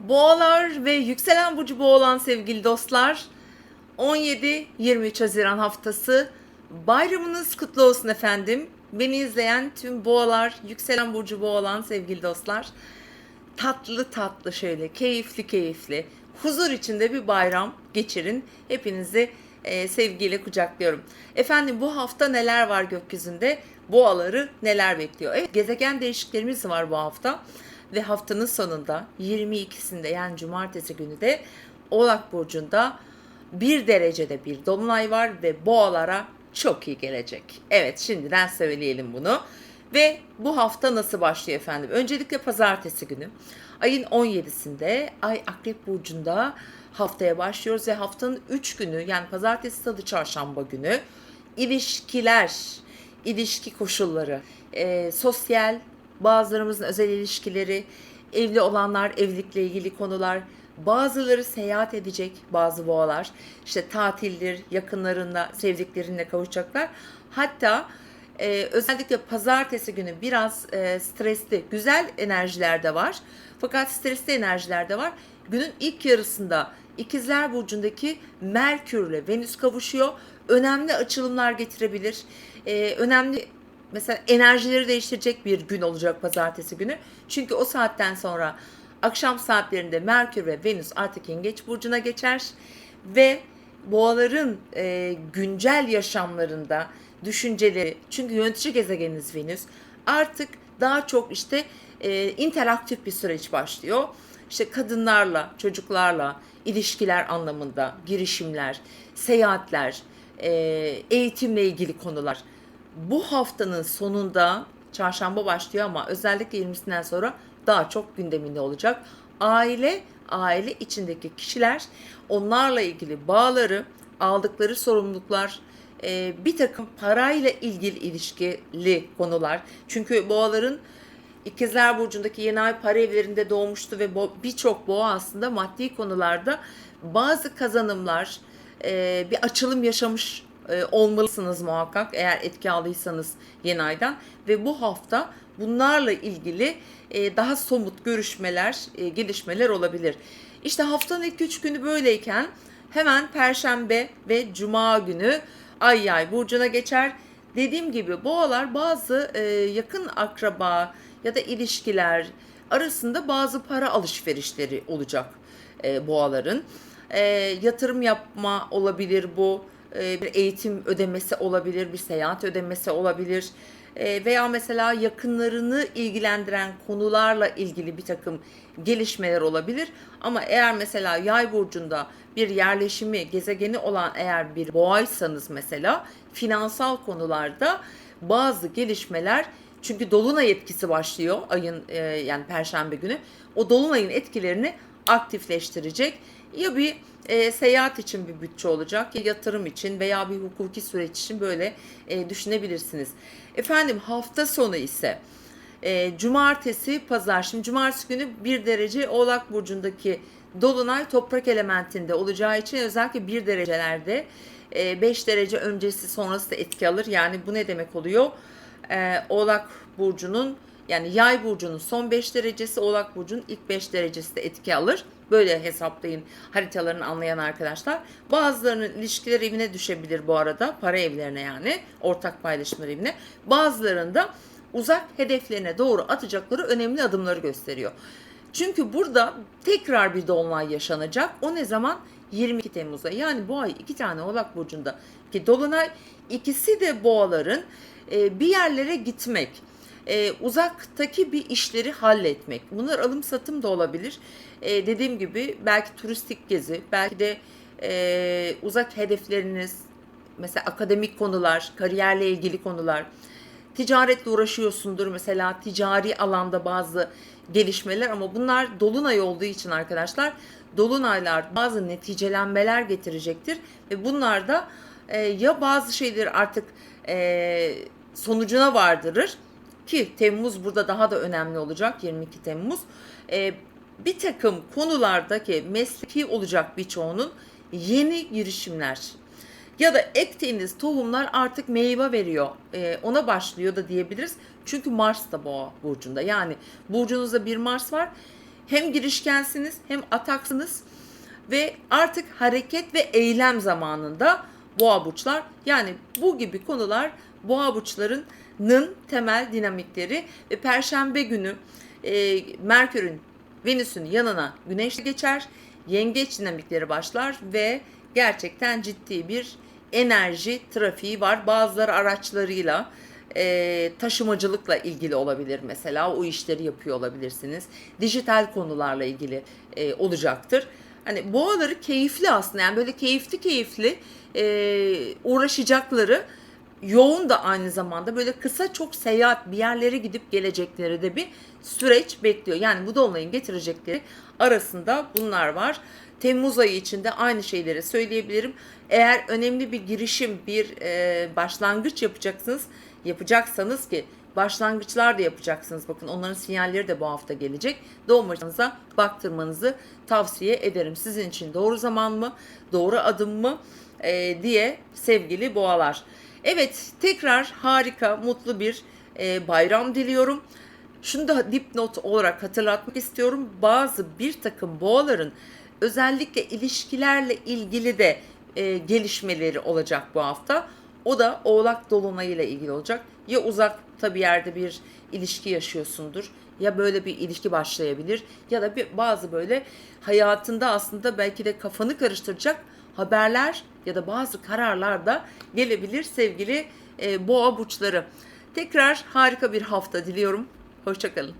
Boğalar ve yükselen burcu boğa olan sevgili dostlar, 17-23 Haziran haftası bayramınız kutlu olsun efendim. Beni izleyen tüm boğalar, yükselen burcu boğa olan sevgili dostlar, tatlı tatlı şöyle keyifli keyifli huzur içinde bir bayram geçirin. Hepinizi sevgiyle kucaklıyorum. Efendim, bu hafta neler var gökyüzünde? Boğaları neler bekliyor? Evet, gezegen değişikliklerimiz var bu hafta. Ve haftanın sonunda 22'sinde, yani cumartesi günü de Oğlak Burcu'nda 1 derecede bir dolunay var ve boğalara çok iyi gelecek. Evet, şimdiden söyleyelim bunu. Ve bu hafta nasıl başlıyor efendim? Öncelikle pazartesi günü ayın 17'sinde Ay Akrep Burcu'nda haftaya başlıyoruz ve haftanın 3 günü, yani pazartesi, salı, çarşamba günü ilişkiler, ilişki koşulları, sosyal, bazılarımızın özel ilişkileri, evli olanlar, evlilikle ilgili konular, bazıları seyahat edecek, bazı boğalar işte tatildir, yakınlarında, sevdiklerinle kavuşacaklar. Hatta özellikle pazartesi günü biraz stresli, güzel enerjiler de var. Fakat stresli enerjiler de var. Günün ilk yarısında İkizler Burcu'ndaki Merkür'le Venüs kavuşuyor. Önemli açılımlar getirebilir. Önemli, mesela enerjileri değiştirecek bir gün olacak pazartesi günü. Çünkü o saatten sonra akşam saatlerinde Merkür ve Venüs artık Yengeç Burcu'na geçer. Ve boğaların güncel yaşamlarında düşünceleri, çünkü yönetici gezegeniniz Venüs, artık daha çok işte interaktif bir süreç başlıyor. İşte kadınlarla, çocuklarla ilişkiler anlamında girişimler, seyahatler, eğitimle ilgili konular. Bu haftanın sonunda çarşamba başlıyor ama özellikle 20'sinden sonra daha çok gündeminde olacak. Aile içindeki kişiler, onlarla ilgili bağları, aldıkları sorumluluklar, bir takım parayla ilgili ilişkili konular. Çünkü boğaların İkizler Burcu'ndaki yeni ay para evlerinde doğmuştu ve birçok boğa aslında maddi konularda bazı kazanımlar, bir açılım yaşamış olmalısınız muhakkak, eğer etki aldıysanız yeni aydan. Ve bu hafta bunlarla ilgili daha somut görüşmeler, gelişmeler olabilir. İşte haftanın ilk 3 günü böyleyken hemen Perşembe ve Cuma günü Ay Yay burcuna geçer. Dediğim gibi boğalar bazı yakın akraba ya da ilişkiler arasında bazı para alışverişleri olacak boğaların. Yatırım yapma olabilir bu, bir eğitim ödemesi olabilir, bir seyahat ödemesi olabilir. Veya mesela yakınlarını ilgilendiren konularla ilgili bir takım gelişmeler olabilir. Ama eğer mesela Yay burcunda bir yerleşimi, gezegeni olan eğer bir boğaysanız, mesela finansal konularda bazı gelişmeler, çünkü dolunay etkisi başlıyor ayın yani Perşembe günü, o dolunayın etkilerini aktifleştirecek. Ya bir seyahat için bir bütçe olacak, ya yatırım için veya bir hukuki süreç için, böyle düşünebilirsiniz. Efendim, hafta sonu ise cumartesi, pazar. Şimdi cumartesi günü 1 derece Oğlak Burcu'ndaki dolunay toprak elementinde olacağı için özellikle 1 derecelerde 5 derece öncesi sonrası da etki alır. Yani bu ne demek oluyor? Oğlak Burcu'nun, yani Yay burcunun son 5 derecesi, Oğlak burcunun ilk 5 derecesi de etki alır. Böyle hesaplayın haritalarını anlayan arkadaşlar. Bazılarının ilişkiler evine düşebilir bu arada, para evlerine, yani ortak paylaşımlar evine. Bazılarında uzak hedeflerine doğru atacakları önemli adımları gösteriyor. Çünkü burada tekrar bir dolunay yaşanacak. O ne zaman? 22 Temmuz'da. Yani bu ay 2 tane Oğlak burcunda ki dolunay, ikisi de boğaların bir yerlere gitmek, uzaktaki bir işleri halletmek. Bunlar alım satım da olabilir. Dediğim gibi belki turistik gezi, belki de uzak hedefleriniz, mesela akademik konular, kariyerle ilgili konular, ticaretle uğraşıyorsundur mesela, ticari alanda bazı gelişmeler. Ama bunlar dolunay olduğu için arkadaşlar, dolunaylar bazı neticelenmeler getirecektir ve bunlar da ya bazı şeyleri artık sonucuna vardırır ki Temmuz burada daha da önemli olacak, 22 Temmuz. Bir takım konulardaki mesleki olacak birçoğunun yeni girişimler ya da ektiğiniz tohumlar artık meyve veriyor, ona başlıyor da diyebiliriz. Çünkü Mars da Boğa burcunda, yani burcunuzda bir Mars var. Hem girişkensiniz hem ataksınız ve artık hareket ve eylem zamanında boğa burçlar. Yani bu gibi konular boğa burçlarının temel dinamikleri ve Perşembe günü Merkür'ün Venüs'ün yanına Güneş'le geçer. Yengeç dinamikleri başlar ve gerçekten ciddi bir enerji trafiği var. Bazıları araçlarıyla taşımacılıkla ilgili olabilir mesela. O işleri yapıyor olabilirsiniz. Dijital konularla ilgili olacaktır. Hani boğaları keyifli aslında, yani böyle keyifli uğraşacakları, yoğun da aynı zamanda böyle kısa çok seyahat, bir yerlere gidip gelecekleri de bir süreç bekliyor. Yani bu dolunayın getirecekleri arasında bunlar var. Temmuz ayı içinde aynı şeyleri söyleyebilirim. Eğer önemli bir girişim, bir başlangıç yapacaksanız ki başlangıçlar da yapacaksınız. Bakın onların sinyalleri de bu hafta gelecek. Doğum haritanıza baktırmanızı tavsiye ederim. Sizin için doğru zaman mı, doğru adım mı diye sevgili boğalar. Evet, tekrar harika, mutlu bir bayram diliyorum. Şunu da dipnot olarak hatırlatmak istiyorum. Bir takım boğaların özellikle ilişkilerle ilgili de gelişmeleri olacak bu hafta. O da Oğlak Dolunayı ile ilgili olacak. Ya uzakta bir yerde bir ilişki yaşıyorsundur, ya böyle bir ilişki başlayabilir, ya da bazı böyle hayatında aslında belki de kafanı karıştıracak haberler ya da bazı kararlar da gelebilir sevgili boğa burçları. Tekrar harika bir hafta diliyorum. Hoşça kalın.